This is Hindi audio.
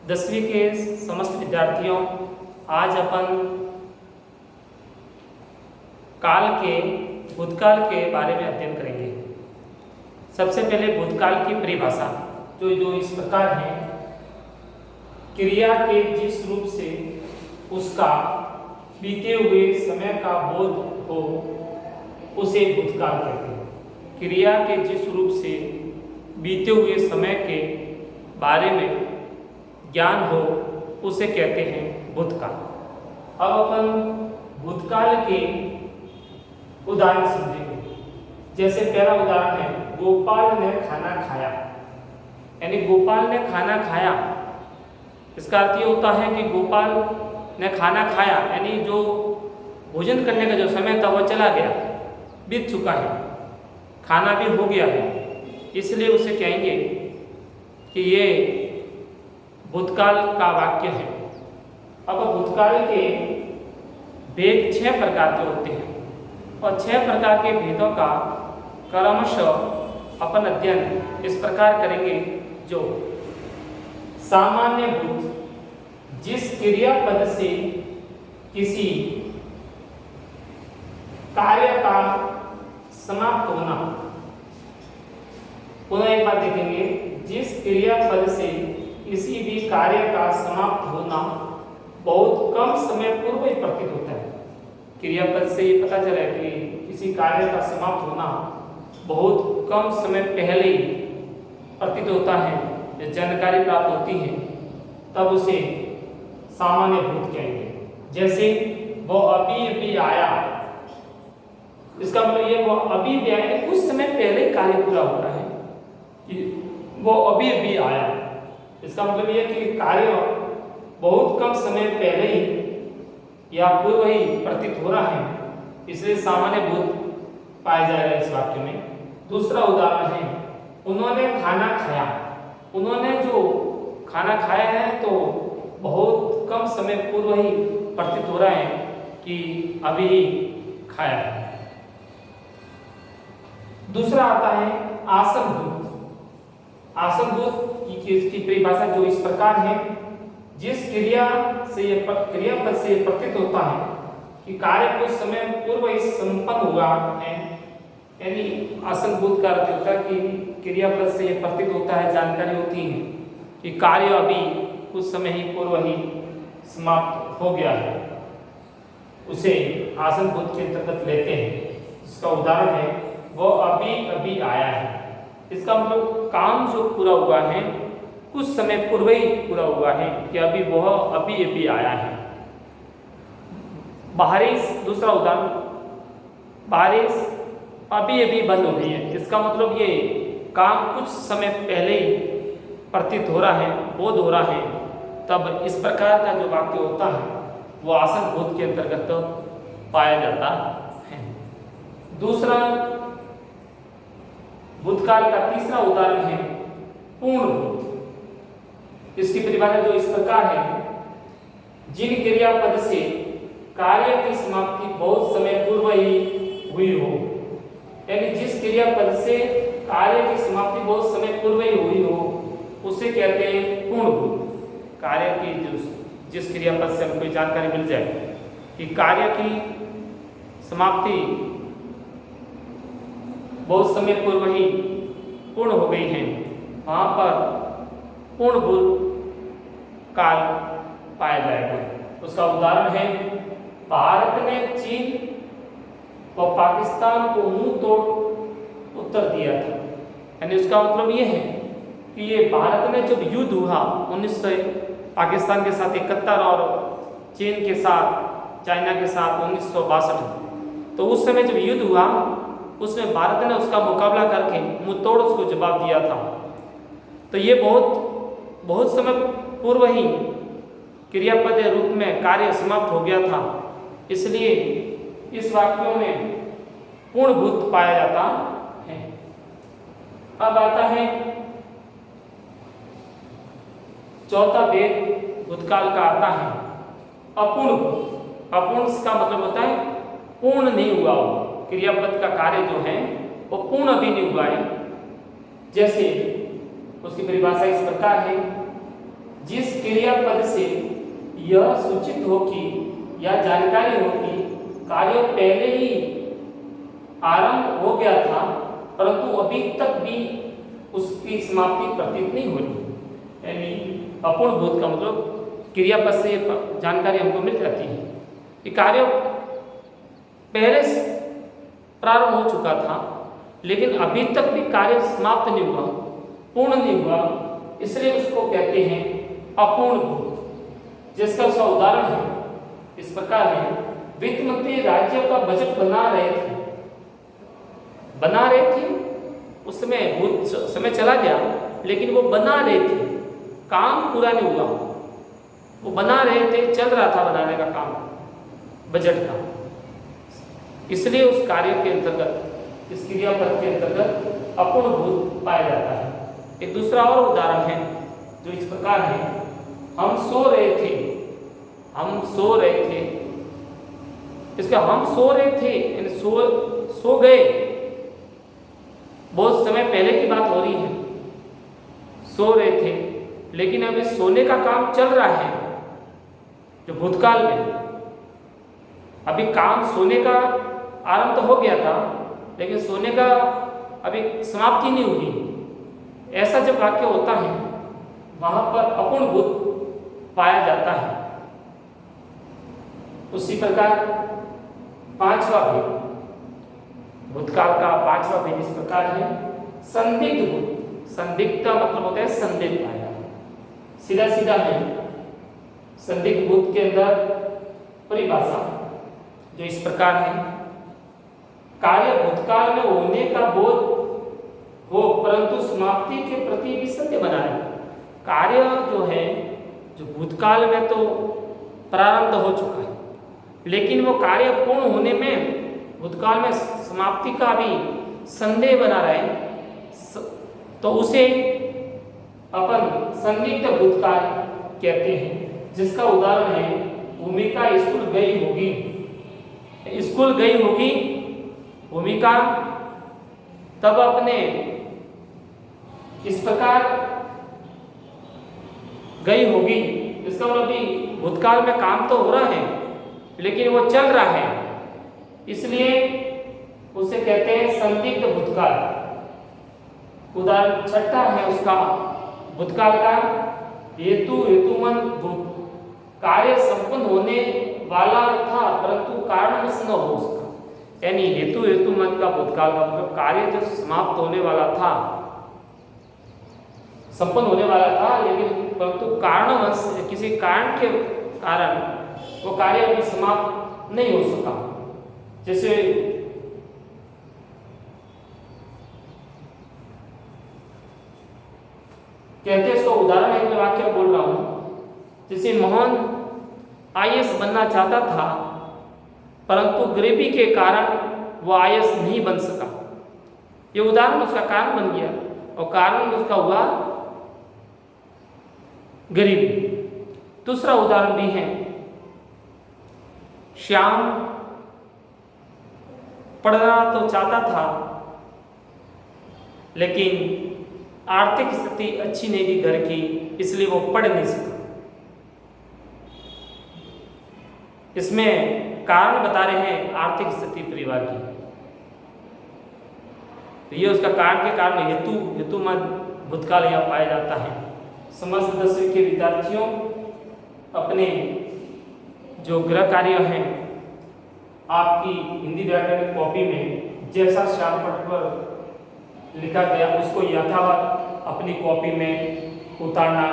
10वीं के समस्त विद्यार्थियों, आज अपन भूतकाल के बारे में अध्ययन करेंगे। सबसे पहले भूतकाल की परिभाषा जो इस प्रकार है। क्रिया के जिस रूप से उसका बीते हुए समय का बोध हो उसे भूतकाल कहते हैं। क्रिया के जिस रूप से बीते हुए समय के बारे में ज्ञान हो उसे कहते हैं भूतकाल। अब अपन भूतकाल के उदाहरण समझेंगे। जैसे पहला उदाहरण है, गोपाल ने खाना खाया। यानी गोपाल ने खाना खाया, इसका अर्थ ये होता है कि गोपाल ने खाना खाया, यानी जो भोजन करने का जो समय था वह चला गया, बीत चुका है, खाना भी हो गया है, इसलिए उसे कहेंगे कि ये भूतकाल का वाक्य है। अब भूतकाल के भेद 6 प्रकार के होते हैं और 6 प्रकार के भेदों का क्रमशः अपन अध्ययन इस प्रकार करेंगे। जो सामान्य भूत, जिस क्रियापद से किसी कार्य का समाप्त होना। पुनः एक बात देखेंगे, जिस क्रियापद से किसी भी कार्य का समाप्त होना बहुत कम समय पूर्व ही प्रतीत होता है। क्रियापद से ये पता चला कि किसी कार्य का समाप्त होना बहुत कम समय पहले ही प्रतीत होता है, जब जानकारी प्राप्त होती है तब उसे सामान्य भूत कहेंगे। जैसे वो अभी अभी आया, इसका मतलब ये वो अभी भी आया, कुछ समय पहले कार्य पूरा हो रहा है कि वो अभी अभी आया। इसका मतलब ये कि कार्य बहुत कम समय पहले ही या पूर्व ही प्रतीत हो रहा है, इसलिए सामान्य भूत पाया जाएगा इस वाक्य में। दूसरा उदाहरण है, उन्होंने खाना खाया। उन्होंने जो खाना खाया है तो बहुत कम समय पूर्व ही प्रतीत हो रहा है कि अभी ही खाया है। दूसरा आता है आसन भूत। आसन भूत की परिभाषा जो इस प्रकार है, जिस क्रियापद से प्रतीत होता है कि कार्य कुछ समय पूर्व ही संपन्न हुआ है। यानी आसनभूत का अर्थ होता है कि क्रियापद से यह प्रतीत होता है, जानकारी होती है कि कार्य अभी कुछ समय ही पूर्व ही समाप्त हो गया है, उसे आसनभूत के अंतर्गत लेते हैं। इसका उदाहरण है, वो अभी अभी आया है। इसका मतलब काम जो पूरा हुआ है कुछ समय पूर्व ही पूरा हुआ है कि अभी वह अभी अभी आया है। बारिश, दूसरा उदाहरण, बारिश अभी अभी बंद हो गई है। इसका मतलब ये काम कुछ समय पहले ही प्रतीत हो रहा है, बोध हो रहा है। तब इस प्रकार का जो वाक्य होता है वो आसनभूत के अंतर्गत पाया जाता है। दूसरा भूतकाल का तीसरा उदाहरण है पूर्ण भूत। इसकी परिभाषा जो इस प्रकार है, जिन क्रियापद से कार्य की समाप्ति बहुत समय पूर्व ही हुई हो। यानी जिस क्रियापद से कार्य की समाप्ति बहुत समय पूर्व ही हुई हो उसे कहते हैं पूर्ण भूत। कार्य की जिस क्रियापद से हमको जानकारी मिल जाए कि कार्य की समाप्ति बहुत समय पूर्व ही पूर्ण हो गई है, वहां पर पूर्ण भूत काल पाया जाएगा। उसका उदाहरण है, भारत ने चीन व पाकिस्तान को मुंह तोड़ उत्तर दिया था। यानी उसका मतलब ये है कि ये भारत ने जब युद्ध हुआ 1900 पाकिस्तान के साथ 71 और चीन के साथ चाइना के साथ 1962, तो उस समय जब युद्ध हुआ उसमें भारत ने उसका मुकाबला करके मुंह तोड़ उसको जवाब दिया था। तो ये बहुत समय पूर्व ही क्रियापद रूप में कार्य समाप्त हो गया था, इसलिए इस वाक्यों में पूर्ण भूत पाया जाता है। अब आता है चौथा भेद भूतकाल का आता है अपूर्ण भूत। अपूर्ण का मतलब होता है पूर्ण नहीं हुआ हो, क्रियापद का कार्य जो है वो पूर्ण अभी नहीं हुआ है। जैसे उसकी परिभाषा इस प्रकार है, जिस क्रियापद से यह सूचित हो कि या जानकारी हो कि कार्य पहले ही आरंभ हो गया था परंतु अभी तक भी उसकी समाप्ति प्रतीत नहीं हो रही। यानी अपूर्ण भूत का मतलब क्रियापद से जानकारी हमको मिल जाती है कि कार्य पहले से प्रारंभ हो चुका था लेकिन अभी तक भी कार्य समाप्त नहीं हुआ, पूर्ण नहीं हुआ, इसलिए उसको कहते हैं अपूर्ण भूत। जिसका उसका उदाहरण है इस प्रकार है, वित्त मंत्री राज्य का बजट बना रहे थे, उस समय भूत समय चला गया लेकिन वो बना रहे थे, काम पूरा नहीं हुआ, वो बना रहे थे, चल रहा था बनाने का काम बजट का, इसलिए उस कार्य के अंतर्गत, इस क्रियापद के अंतर्गत अपूर्ण भूत पाया जाता है। एक दूसरा और उदाहरण है जो इस प्रकार है, हम सो रहे थे, इसका हम सो रहे थे यानी सो गए, बहुत समय पहले की बात हो रही है, सो रहे थे लेकिन अभी सोने का काम चल रहा है जो भूतकाल में, अभी काम सोने का आरंभ तो हो गया था लेकिन सोने का अभी समाप्ति नहीं हुई। ऐसा जब वाक्य होता है वहां पर अपूर्ण भूत पाया जाता है। उसी प्रकार पांचवा भेद, भूतकाल का पांचवा भेद इस प्रकार है, संदिग्ध भूत। संदिग्ध का मतलब होता है संदिग्ध पाया, सीधा सीधा है। संदिग्ध भूत के अंदर परिभाषा जो इस प्रकार है, कार्य भूतकाल में होने का बोध हो परंतु समाप्ति के प्रति भी सत्य बना है। कार्य जो है जो भूतकाल में तो प्रारंभ हो चुका है लेकिन वो कार्य पूर्ण होने में भूतकाल में समाप्ति का भी संदेह बना रहे तो उसे अपन संदिग्ध भूतकाल कहते हैं। जिसका उदाहरण है, भूमिका स्कूल गई होगी भूमिका तब अपने इस प्रकार गई होगी, इसका मतलब भी भूतकाल में काम तो हो रहा है लेकिन वो चल रहा है, इसलिए उसे कहते हैं संदिग्ध भूतकाल। उदाहरण छठा है उसका भूतकाल का, हेतुमन भूत, कार्य संपन्न होने वाला था परंतु कारणवश न हो उसका, यानी हेतुमन का भूतकाल का मतलब कार्य जो समाप्त होने वाला था, संपन्न होने वाला था लेकिन परंतु कारणवश किसी कारण के कारण वो कार्य अभी समाप्त नहीं हो सका। जैसे कहते सो उदाहरण एक वाक्य बोल रहा हूं, जैसे मोहन आईएएस बनना चाहता था परंतु गरीबी के कारण वो आईएएस नहीं बन सका। ये उदाहरण उसका कारण बन गया और कारण उसका हुआ गरीबी। दूसरा उदाहरण भी है, श्याम पढ़ना तो चाहता था लेकिन आर्थिक स्थिति अच्छी नहीं थी घर की, इसलिए वो पढ़ नहीं सका। इसमें कारण बता रहे हैं आर्थिक स्थिति परिवार की, तो ये उसका कारण के कारण हेतुमन भूतकाल यहाँ पाया जाता है। समस्त 10वीं के विद्यार्थियों अपने जो गृह कार्य हैं आपकी हिंदी व्याकरण कॉपी में जैसा श्यामपट्ट पर लिखा गया उसको यथावत अपनी कॉपी में उतारना